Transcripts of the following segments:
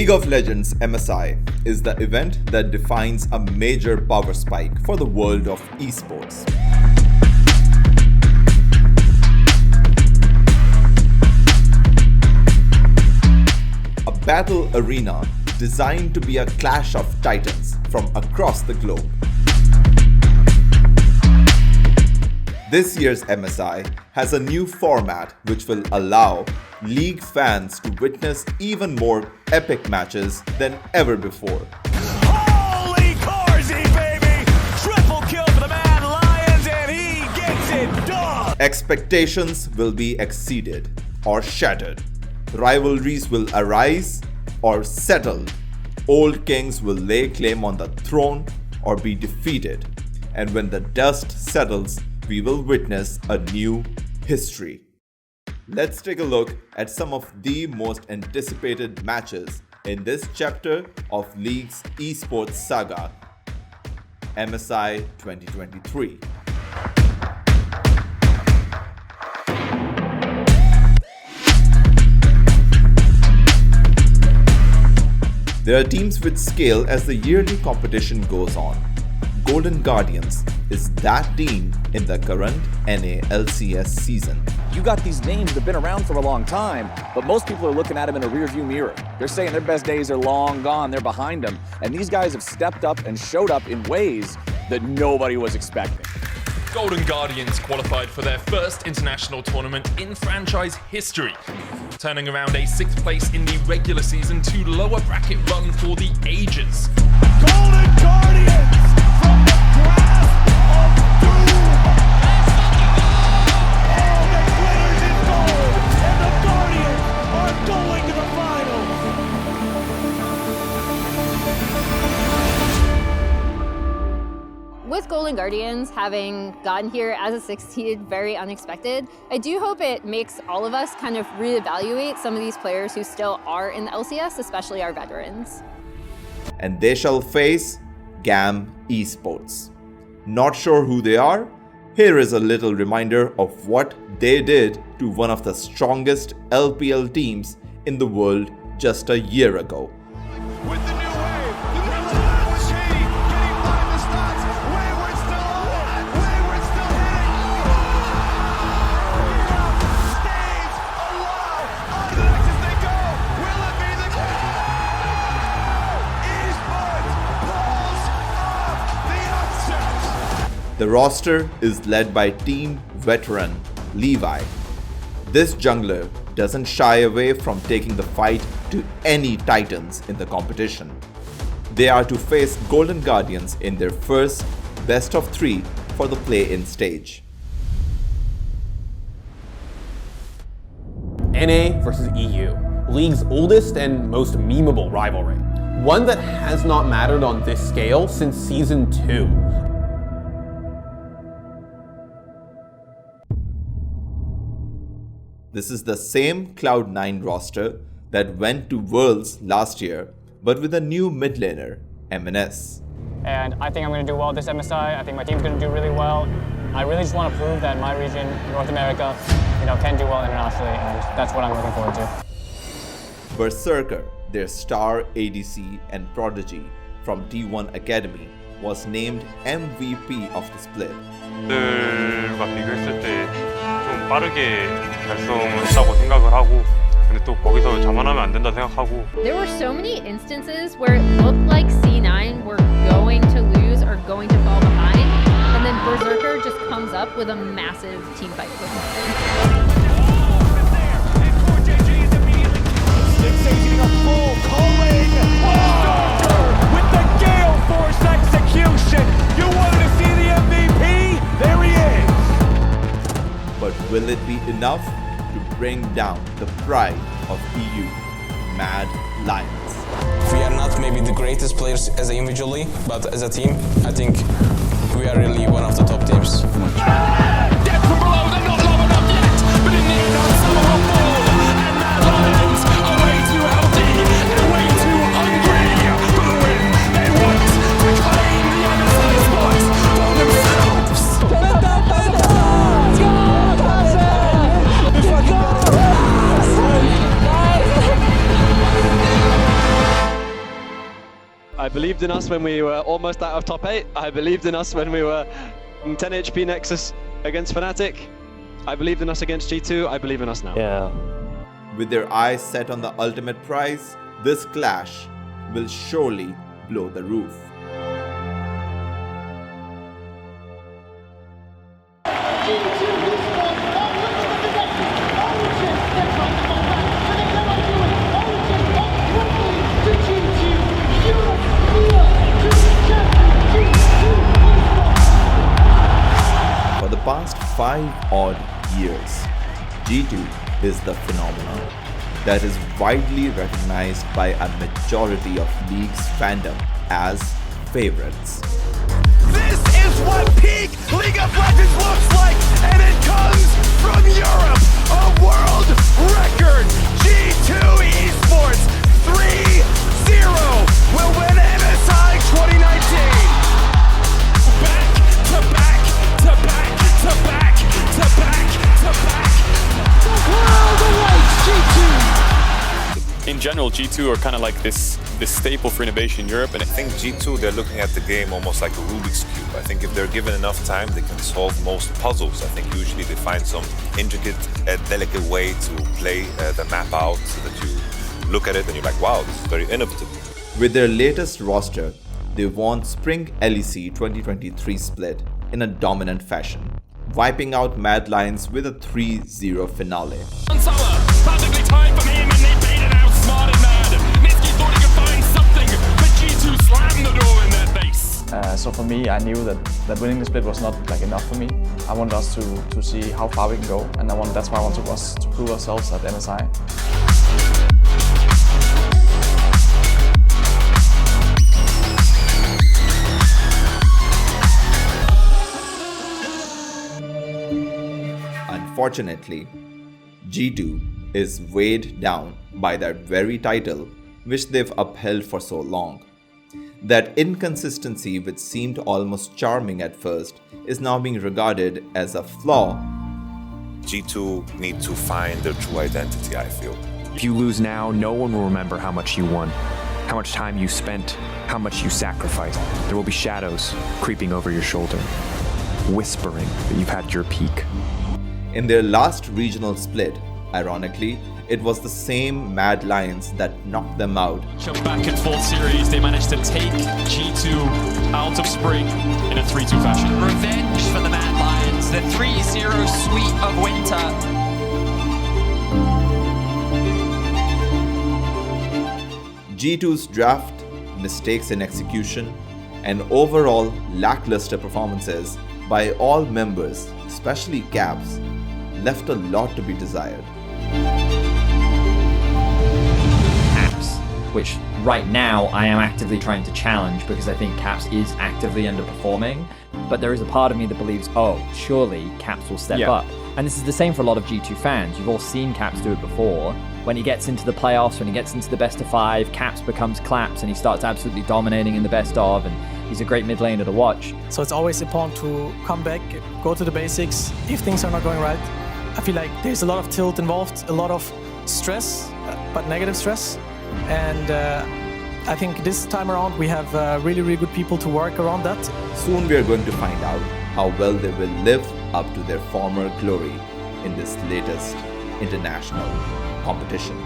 League of Legends MSI is the event that defines a major power spike for the world of esports. A battle arena designed to be a clash of titans from across the globe. This year's MSI has a new format which will allow League fans to witness even more epic matches than ever before. Holy Carsey, baby! Triple kill for the man Lions, and he gets it done! Expectations will be exceeded or shattered. Rivalries will arise or settle. Old kings will lay claim on the throne or be defeated. And when the dust settles, we will witness a new history. Let's take a look at some of the most anticipated matches in this chapter of League's esports saga, MSI 2023. There are teams with scale as the yearly competition goes on. Golden Guardians is that team in the current NA LCS season. You got these names that have been around for a long time, but most people are looking at them in a rearview mirror. They're saying their best days are long gone, they're behind them. And these guys have stepped up and showed up in ways that nobody was expecting. Golden Guardians qualified for their first international tournament in franchise history, turning around a 6th place in the regular season to lower bracket run for the ages. Golden Guardians from the grasp of doom! All that glitters is gold, and the Guardians are going to the finals! With Golden Guardians having gotten here as a 6th seed, very unexpected, I do hope it makes all of us kind of reevaluate some of these players who still are in the LCS, especially our veterans. And they shall face GAM Esports. Not sure who they are? Here is a little reminder of what they did to one of the strongest LPL teams in the world just a year ago. With the new wave, the relentless Shady getting by the stats. Wayward still on it. Wayward still hitting. Stays alive. On the next as they go. Will it be the Esports pulls off the upset. The roster is led by team veteran Levi. This jungler doesn't shy away from taking the fight to any titans in the competition. They are to face Golden Guardians in their first best of 3 for the play-in stage. NA versus EU, League's oldest and most memeable rivalry. One that has not mattered on this scale since Season 2. This is the same Cloud9 roster that went to Worlds last year, but with a new mid laner, MNS. And I think I'm going to do well at this MSI. I think my team's going to do really well. I really just want to prove that my region, North America, can do well internationally, and that's what I'm looking forward to. Berserker, their star ADC and prodigy from T1 Academy, was named MVP of the split. 들과 비교했을 때 좀 빠르게 달성했다고 생각을 하고 근데 또 거기서 자만하면 안 된다 생각하고 There were so many instances where it looked like C9 were going to lose or going to fall behind, and then Berserker just comes up with a massive team fight with nothing. Taking a full calling. Berserker with the Gale Force execution. You wanted to see the MVP? There he is. But will it be enough to bring down the pride of EU, Mad Lions? We are not maybe the greatest players as individually, but as a team, I think we are really one of the top teams. Death from below, they're not low enough yet, but in the end, some will fall. And Mad Lions are way too healthy and way too hungry for the win. They want to claim the MSI spot for themselves. Let's go! believed in us when we were almost out of top 8. I believed in us when we were 10 HP Nexus against Fnatic. I believed in us against G2. I believe in us now. Yeah. With their eyes set on the ultimate prize, this clash will surely blow the roof. For the past 5 odd years, G2 is the phenomenon that is widely recognized by a majority of League's fandom as favorites. This is what peak League of Legends looks like, and it comes from Europe. A world record. G2 Esports 3-0 will win MSI 2019. Back to back to back to back to back to back. The world awaits G2. In general, G2 are kind of like this staple for innovation in Europe, and I think G2, they're looking at the game almost like a Rubik's Cube. I think if they're given enough time, they can solve most puzzles. I think usually they find some intricate, delicate way to play the map out so that you look at it and you're like, wow, this is very innovative. With their latest roster, they won Spring LEC 2023 split in a dominant fashion, wiping out Mad Lions with a 3-0 finale. Perfectly timed from him, and they beat it out smart and mad. Niski thought he could find something, but G2 slammed the door in their face. So for me, I knew that winning the split was not like enough for me. I wanted us to see how far we can go, and that's why I wanted us to prove ourselves at MSI. Unfortunately, G2 is weighed down by that very title which they've upheld for so long. That inconsistency, which seemed almost charming at first, is now being regarded as a flaw. G2 need to find their true identity, I feel. If you lose now, no one will remember how much you won, how much time you spent, how much you sacrificed. There will be shadows creeping over your shoulder, whispering that you've had your peak. In their last regional split, ironically, it was the same Mad Lions that knocked them out. Back and forth series, they managed to take G2 out of Spring in a 3-2 fashion. Revenge for the Mad Lions, the 3-0 sweep of winter. G2's draft, mistakes in execution, and overall lackluster performances by all members, especially Caps, left a lot to be desired. Caps, which right now I am actively trying to challenge because I think Caps is actively underperforming, but there is a part of me that believes, oh, surely Caps will step up. And this is the same for a lot of G2 fans. You've all seen Caps do it before. When he gets into the playoffs, when he gets into the best of 5, Caps becomes Claps and he starts absolutely dominating in the best of, and he's a great mid laner to watch. So it's always important to come back, go to the basics if things are not going right. I feel like there's a lot of tilt involved, a lot of stress, but negative stress. And I think this time around we have really, really good people to work around that. Soon we are going to find out how well they will live up to their former glory in this latest international competition.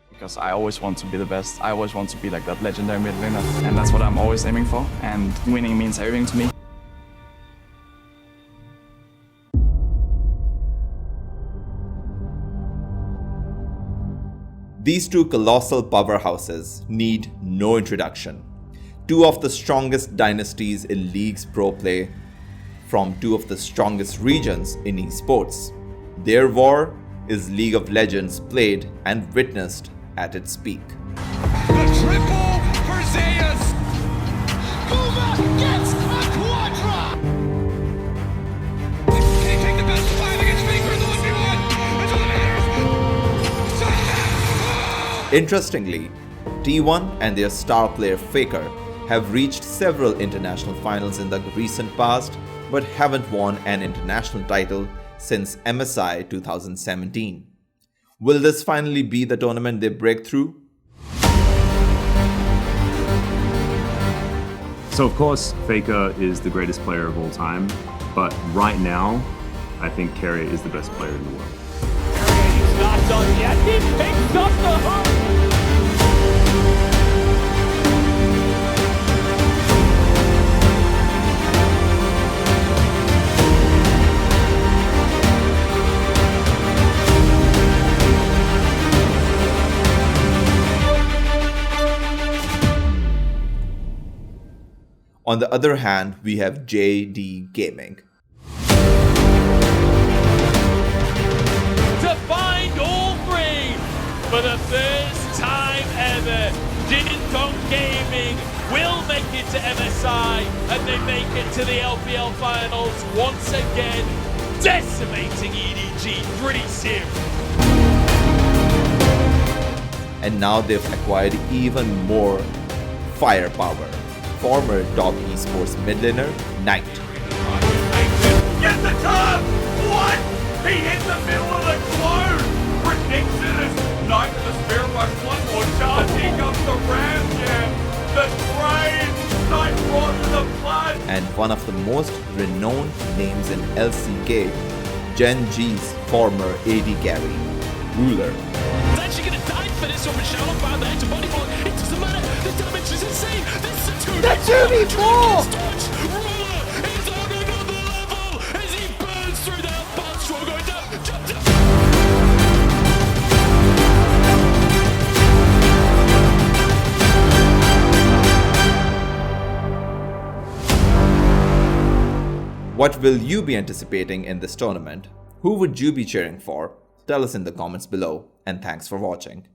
Because I always want to be the best. I always want to be like that legendary mid laner, and that's what I'm always aiming for. And winning means everything to me. These two colossal powerhouses need no introduction. Two of the strongest dynasties in League's pro play from two of the strongest regions in esports. Their war is League of Legends played and witnessed at its peak. The triple for Zeus. Kuma gets a quadra. Can he take the best of 5 against Faker in the 1v1? Until it matters. Interestingly, T1 and their star player Faker have reached several international finals in the recent past, but haven't won an international title since MSI 2017. Will this finally be the tournament they break through? So of course, Faker is the greatest player of all time, but right now, I think Carey is the best player in the world. He's not done yet. He picks up the hook. On the other hand, we have JD Gaming. To find all three for the first time ever, Jin Dong Gaming will make it to MSI and they make it to the LPL finals once again, decimating EDG pretty soon. And now they've acquired even more firepower. Former top esports mid laner, Knight. Get the turn! What? He hit the middle of the globe! Predicts it as Knight the Spirit Rush one more charge. Here comes the Ram Jam. The train! Knight brought to the flood! And one of the most renowned names in LCK, Gen G's former AD carry, Ruler. He's actually gonna die for this one, but Shadow found the edge of body block. It doesn't matter. The damage is insane. This is a 2v4. The 2v4! Ruler is on another level as he burns through that boss. Strong going down. Jump, jump. What will you be anticipating in this tournament? Who would you be cheering for? Tell us in the comments below, and thanks for watching.